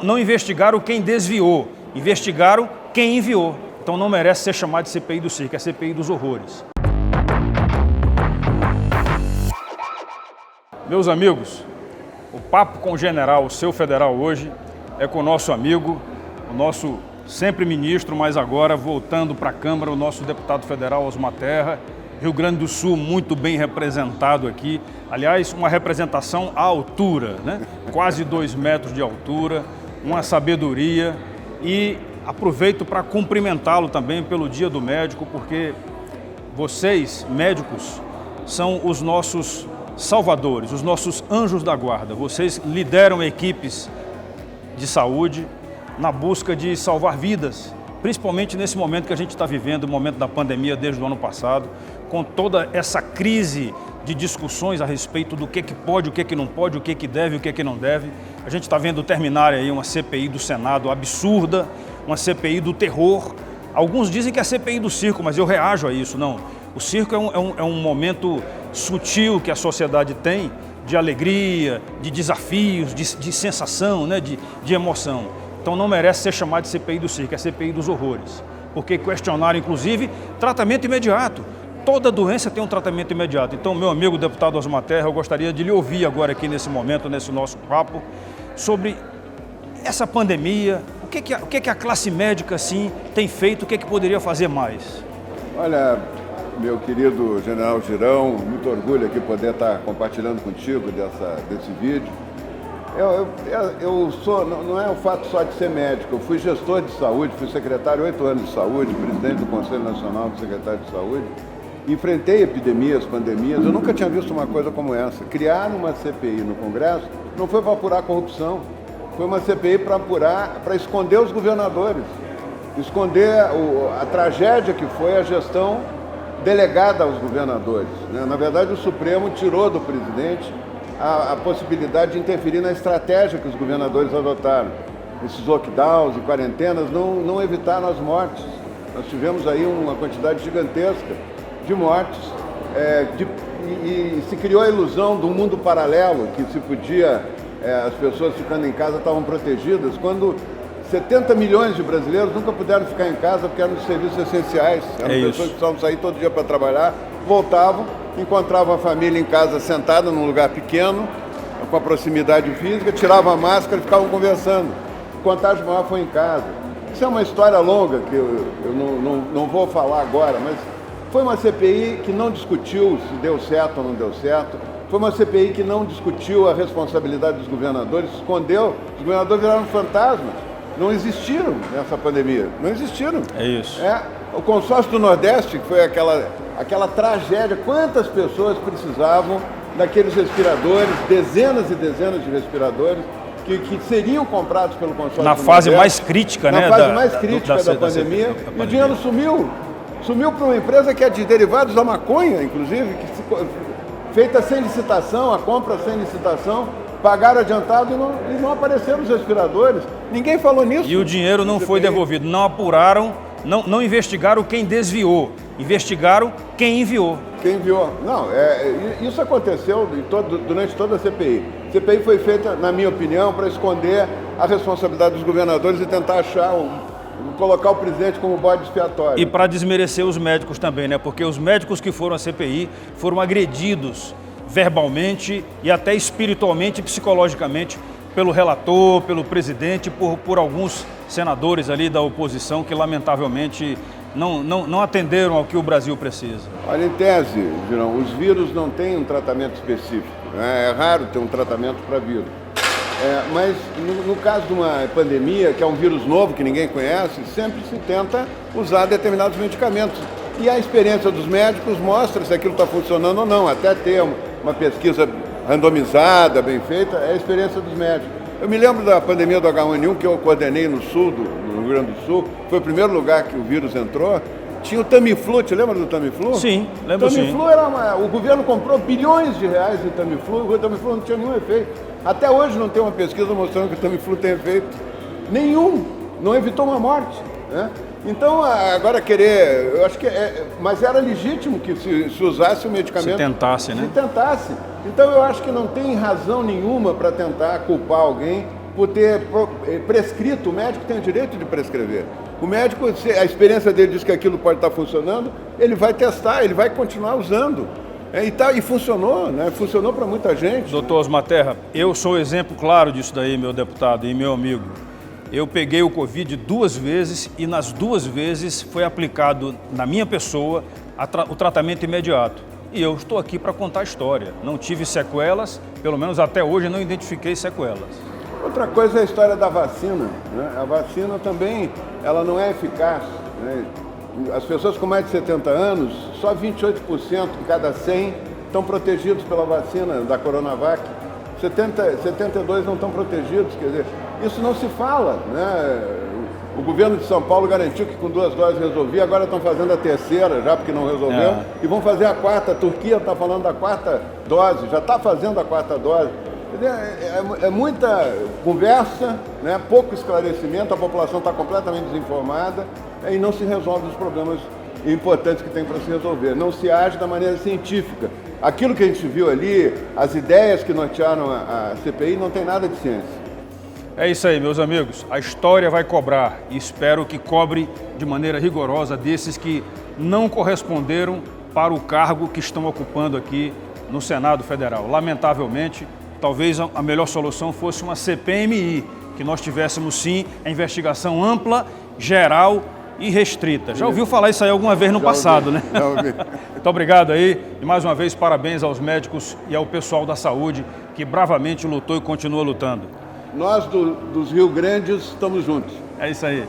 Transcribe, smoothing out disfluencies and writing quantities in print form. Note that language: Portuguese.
Não investigaram quem desviou, investigaram quem enviou. Então não merece ser chamado de CPI do circo, é CPI dos horrores. Meus amigos, o papo com o general, o seu federal hoje, é com o nosso amigo, o nosso sempre ministro, mas agora voltando para a Câmara, o nosso deputado federal Osmar Terra, Rio Grande do Sul muito bem representado aqui. Aliás, uma representação à altura, né? Quase 2 metros de altura, uma sabedoria, e aproveito para cumprimentá-lo também pelo Dia do Médico, porque vocês, médicos, são os nossos salvadores, os nossos anjos da guarda. Vocês lideram equipes de saúde na busca de salvar vidas, principalmente nesse momento que a gente está vivendo, o momento da pandemia desde o ano passado, com toda essa crise de discussões a respeito do que pode, o que não pode, o que deve, o que não deve. A gente está vendo terminar aí uma CPI do Senado absurda, uma CPI do terror. Alguns dizem que é a CPI do circo, mas eu reajo a isso. Não, o circo é um momento sutil que a sociedade tem de alegria, de desafios, de sensação, né, de emoção. Então não merece ser chamado de CPI do circo, é CPI dos horrores. Porque questionaram, inclusive, tratamento imediato. Toda doença tem um tratamento imediato. Então, meu amigo deputado Osmar Terra, eu gostaria de lhe ouvir agora aqui nesse momento, nesse nosso papo, sobre essa pandemia, o que a classe médica, assim, tem feito, o que poderia fazer mais? Olha, meu querido general Girão, muito orgulho aqui poder estar compartilhando contigo desse vídeo. Eu sou, não é o fato só de ser médico, eu fui gestor de saúde, fui secretário 8 anos de saúde, presidente do Conselho Nacional de Secretários de Saúde, enfrentei epidemias, pandemias, eu nunca tinha visto uma coisa como essa. Criar uma CPI no Congresso não foi para apurar corrupção, foi uma CPI para esconder os governadores, esconder a tragédia que foi a gestão delegada aos governadores, né? Na verdade, o Supremo tirou do presidente a possibilidade de interferir na estratégia que os governadores adotaram. Esses lockdowns e quarentenas não evitaram as mortes. Nós tivemos aí uma quantidade gigantesca de mortes e se criou a ilusão do mundo paralelo, que se podia, as pessoas ficando em casa estavam protegidas, quando 70 milhões de brasileiros nunca puderam ficar em casa porque eram de serviços essenciais. Eram pessoas que precisavam sair todo dia para trabalhar, voltavam, encontravam a família em casa sentada num lugar pequeno, com a proximidade física, tiravam a máscara e ficavam conversando. O contágio maior foi em casa. Isso é uma história longa que eu não vou falar agora, mas foi uma CPI que não discutiu se deu certo ou não deu certo. Foi uma CPI que não discutiu a responsabilidade dos governadores, escondeu. Os governadores viraram fantasmas. Não existiram nessa pandemia. Não existiram. É isso. O consórcio do Nordeste, que foi aquela tragédia, quantas pessoas precisavam daqueles respiradores, dezenas e dezenas de respiradores, que seriam comprados pelo consórcio do Nordeste. Na fase mais crítica, né? Na fase mais crítica da pandemia. E o dinheiro sumiu. Sumiu para uma empresa que é de derivados da maconha, inclusive, feita sem licitação, a compra sem licitação, pagaram adiantado e não apareceram os respiradores. Ninguém falou nisso. E o dinheiro não foi devolvido. Não apuraram, não investigaram quem desviou. Investigaram quem enviou. Quem enviou. Não, isso aconteceu durante toda a CPI. A CPI foi feita, na minha opinião, para esconder a responsabilidade dos governadores e tentar colocar o presidente como bode expiatório. E para desmerecer os médicos também, né? Porque os médicos que foram à CPI foram agredidos verbalmente e até espiritualmente e psicologicamente pelo relator, pelo presidente, por alguns senadores ali da oposição que lamentavelmente não atenderam ao que o Brasil precisa. Olha, em tese, Girão, os vírus não têm um tratamento específico, né? É raro ter um tratamento para vírus. Mas no caso de uma pandemia, que é um vírus novo que ninguém conhece, sempre se tenta usar determinados medicamentos. E a experiência dos médicos mostra se aquilo está funcionando ou não, até ter uma pesquisa randomizada, bem feita, é a experiência dos médicos. Eu me lembro da pandemia do H1N1 que eu coordenei no sul, no Rio Grande do Sul, foi o primeiro lugar que o vírus entrou. Tinha o Tamiflu, te lembra do Tamiflu? Sim, lembro sim. Tamiflu o governo comprou bilhões de reais de Tamiflu, o Tamiflu não tinha nenhum efeito. Até hoje não tem uma pesquisa mostrando que o Tamiflu tem efeito nenhum, não evitou uma morte, né? Então, agora eu acho que mas era legítimo que se usasse o medicamento. Se tentasse, né? Se tentasse. Então, eu acho que não tem razão nenhuma para tentar culpar alguém por ter prescrito, o médico tem o direito de prescrever. O médico, se a experiência dele diz que aquilo pode estar funcionando, ele vai testar, ele vai continuar usando. E funcionou, né? Funcionou para muita gente. Doutor Osmar Terra, eu sou exemplo claro disso daí, meu deputado e meu amigo. Eu peguei o Covid 2 vezes e nas 2 vezes foi aplicado na minha pessoa o tratamento imediato. E eu estou aqui para contar a história. Não tive sequelas, pelo menos até hoje não identifiquei sequelas. Outra coisa é a história da vacina, né? A vacina também, ela não é eficaz, né? As pessoas com mais de 70 anos, só 28% de cada 100 estão protegidos pela vacina da Coronavac. 72 não estão protegidos, quer dizer, isso não se fala, né? O governo de São Paulo garantiu que com 2 doses resolvia, agora estão fazendo a terceira já, porque não resolveu, e vão fazer a 4ª. A Turquia está falando da 4ª dose, já está fazendo a 4ª dose. É muita conversa, né? Pouco esclarecimento, a população está completamente desinformada e não se resolve os problemas importantes que tem para se resolver. Não se age da maneira científica. Aquilo que a gente viu ali, as ideias que nortearam a CPI, não tem nada de ciência. É isso aí, meus amigos. A história vai cobrar e espero que cobre de maneira rigorosa desses que não corresponderam para o cargo que estão ocupando aqui no Senado Federal. Lamentavelmente, talvez a melhor solução fosse uma CPMI, que nós tivéssemos sim a investigação ampla, geral e restrita. Já ouviu falar isso aí alguma vez no passado, né? Já ouvi. Muito obrigado aí e mais uma vez parabéns aos médicos e ao pessoal da saúde que bravamente lutou e continua lutando. Nós dos Rio Grandes estamos juntos. É isso aí.